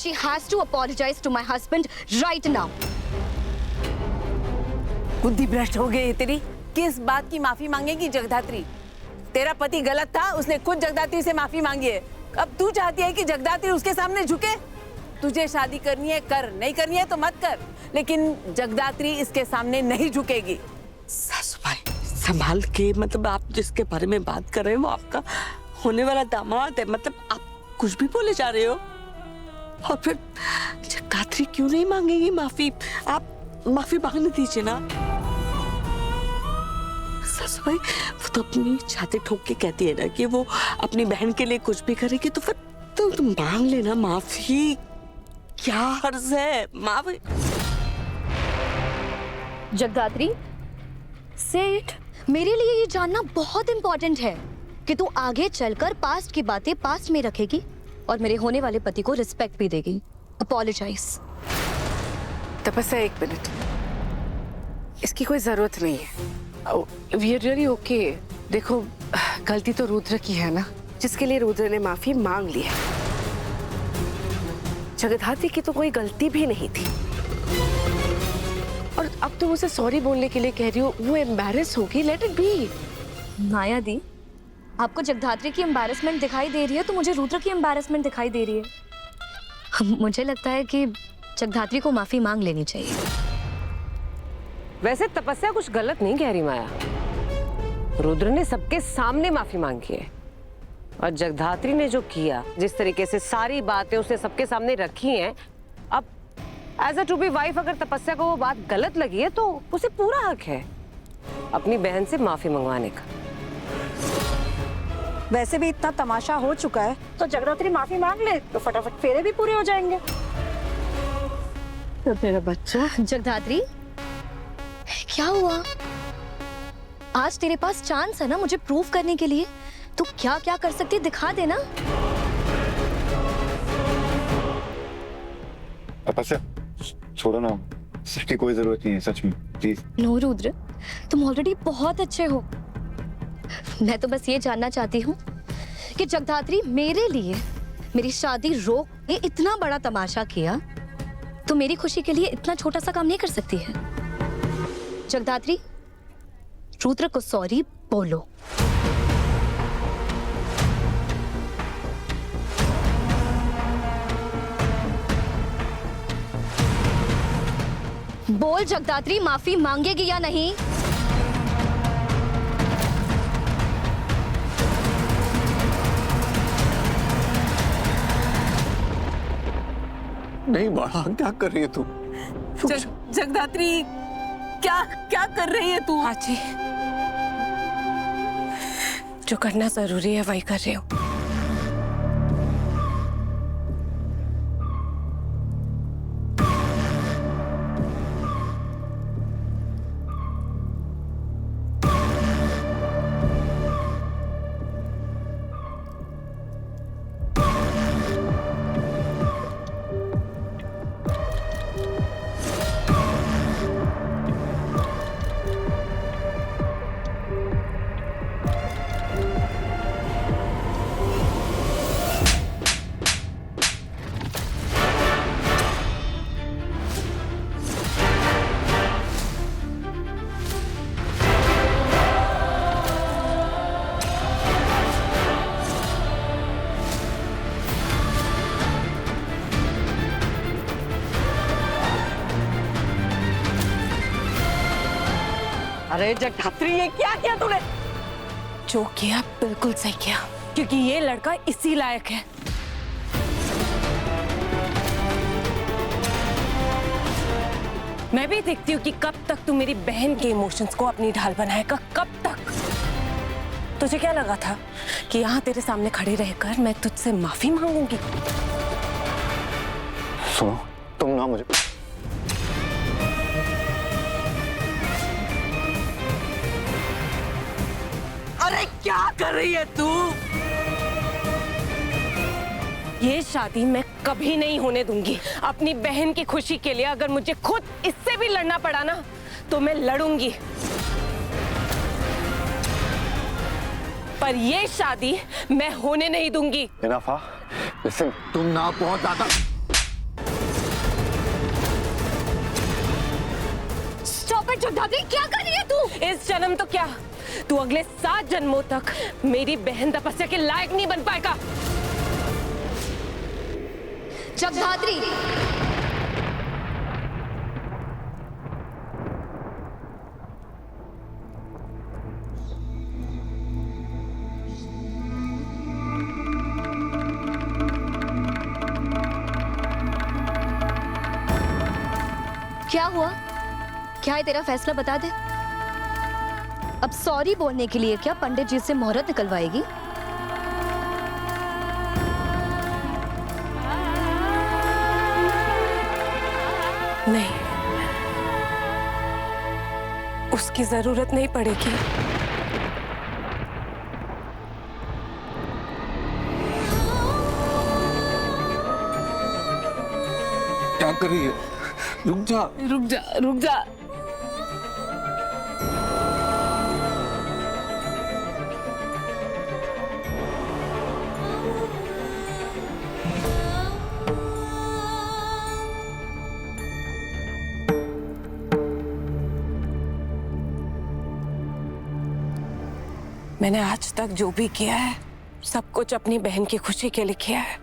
she has to apologize to my husband right now. बुद्धि भ्रष्ट हो गई है तेरी। किस बात की माफी मांगेगी जगदात्री? तेरा पति गलत था, उसने खुद जगदात्री से माफी मांगी है। अब तू चाहती है कि जगदात्री उसके सामने झुके? तुझे शादी करनी है कर, नहीं करनी है तो मत कर, लेकिन जगदात्री इसके सामने नहीं झुकेगी। सासू भाई संभाल के, मतलब आप जिसके बारे में बात कर रहे हो वो आपका होने वाला दामाद है, मतलब आप कुछ भी बोले जा रहे हो। और फिर जगदात्री क्यों नहीं मांगेगी माफी? आप माफी मांगने दीजिए ना। सासू भाई वो तो अपनी छाती ठोक के कहती है ना कि वो अपनी बहन के लिए कुछ भी करेगी, तो फिर तुम मांग लेना माफी। क्या हर्ज है माफी? जगदात्री, सेठ, मेरे लिए ये जानना बहुत इंपॉर्टेंट है कि तू आगे चलकर पास्ट की बातें पास्ट में रखेगी और मेरे होने वाले पति को रिस्पेक्ट भी देगी। अपोलोजाइज। तपस्या, एक मिनट, इसकी कोई जरूरत नहीं है। We are really okay. देखो, गलती तो रुद्र की है ना, जिसके लिए रुद्र ने माफी मांग ली है। जगदात्री की तो कोई गलती भी नहीं थी, और अब तुम उसे सॉरी बोलने के लिए कह रही हो, वो एम्बैरेस होगी। Let it be. Maya di, आपको जगदात्री की एम्बैरेसमेंट दिखाई दे रही है तो मुझे रुद्र की एम्बैरेसमेंट दिखाई दे रही है। मुझे लगता है कि जगदात्री को माफी मांग लेनी चाहिए। वैसे तपस्या कुछ गलत नहीं कह रही माया। रुद्र ने सबके सामने माफी मांगी है, और जगदात्री ने जो किया, जिस तरीके से सारी बातें उसने सबके सामने रखी हैं, अब as a to be wife अगर तपस्या को वो बात गलत लगी है तो उसे पूरा हक है अपनी बहन से माफी मंगवाने का। वैसे भी इतना तमाशा हो चुका है तो जगदात्री माफी मांग ले तो फटाफट फेरे भी पूरे हो जाएंगे। तो मेरा बच्चा। जगदात्री, क्या हुआ? आज तेरे पास चांस है ना मुझे प्रूव करने के लिए। तू क्या क्या कर सकती है दिखा देना। तपस्या छोड़ो ना, इसकी कोई जरूरत नहीं है, सच में प्लीज। नो रुद्र, तुम ऑलरेडी बहुत अच्छे हो। मैं तो बस ये जानना चाहती हूँ कि जगदात्री मेरे लिए मेरी शादी रोक के इतना बड़ा तमाशा किया, तो मेरी खुशी के लिए इतना छोटा सा काम नहीं कर सकती है? जगदात्री, रुद्र को सॉरी बोलो। बोल जगदात्री, माफी मांगेगी या नहीं? नहीं बाड़ा, क्या कर रही है तू? जगदात्री, क्या क्या कर रही है तू? आजी, जो करना जरूरी है वही कर रही हूँ। अरे जगदात्री, ये क्या किया तूने? जो किया बिल्कुल सही किया, क्योंकि ये लड़का इसी लायक है। मैं भी देखती हूँ कि कब तक तू मेरी बहन के इमोशंस को अपनी ढाल बनाएगा, कब तक। तुझे क्या लगा था कि यहाँ तेरे सामने खड़ी रहकर मैं तुझसे माफी मांगूंगी? सुनो, तुम ना मुझे अरे क्या कर रही है तू? ये शादी मैं कभी नहीं होने दूंगी। अपनी बहन की खुशी के लिए अगर मुझे खुद इससे भी लड़ना पड़ा ना तो मैं लड़ूंगी, पर ये शादी मैं होने नहीं दूंगी। इनफ, लिसन, तुम ना बहुत ज्यादा पर जगदात्री क्या कर रही है तू? इस जन्म तो क्या, तू अगले 7 जन्मों तक मेरी बहन तपस्या के लायक नहीं बन पाएगा। जगदात्री, क्या हुआ? क्या है तेरा फैसला, बता दे। अब सॉरी बोलने के लिए क्या पंडित जी से मुहूर्त निकलवाएगी? नहीं, उसकी जरूरत नहीं पड़ेगी। क्या कर रही है? रुक जा। रुक जा, रुक जा। मैंने आज तक जो भी किया है सब कुछ अपनी बहन की खुशी के लिए किया है,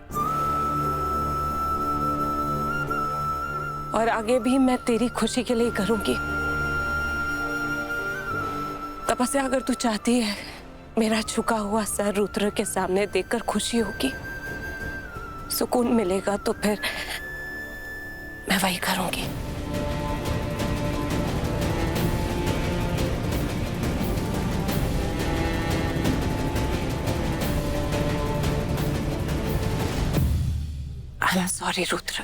और आगे भी मैं तेरी खुशी के लिए करूंगी। तपस्या, अगर तू चाहती है मेरा झुका हुआ सर रुद्र के सामने देखकर खुशी होगी, सुकून मिलेगा, तो फिर मैं वही करूंगी। I am sorry Rudra.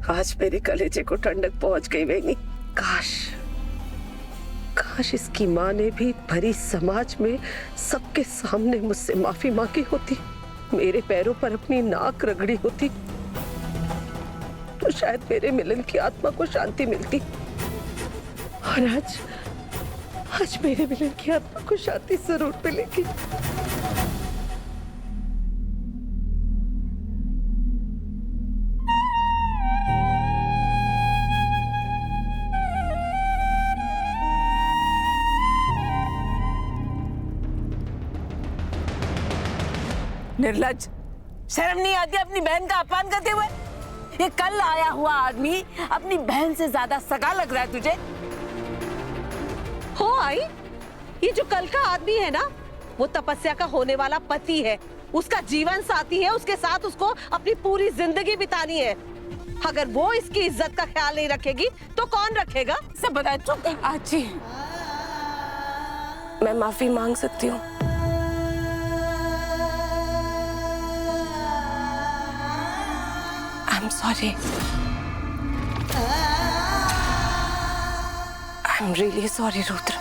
आज मेरे कलेजे को ठंडक पहुंच गई वेनी। काश काश इसकी माँ ने भी भरी समाज में सबके सामने मुझसे माफी मांगी होती, मेरे पैरों पर अपनी नाक रगड़ी होती, तो शायद मेरे मिलन की आत्मा को शांति मिलती। और आज मेरे मिलन की आत्मा को शांति जरूर मिलेगी। निर्लज, शर्म नहीं आती अपनी बहन का अपमान करते हुए? ये कल आया हुआ आदमी अपनी बहन से ज्यादा सगा लग रहा है तुझे? हो आई, ये जो कल का आदमी है ना, वो तपस्या का होने वाला पति है, उसका जीवन साथी है, उसके साथ उसको अपनी पूरी जिंदगी बितानी है। अगर वो इसकी इज्जत का ख्याल नहीं रखेगी तो कौन रखेगा? सब बता। चुप। आजी, मैं माफी मांग सकती हूँ। I'm sorry. I'm really sorry, Rudra.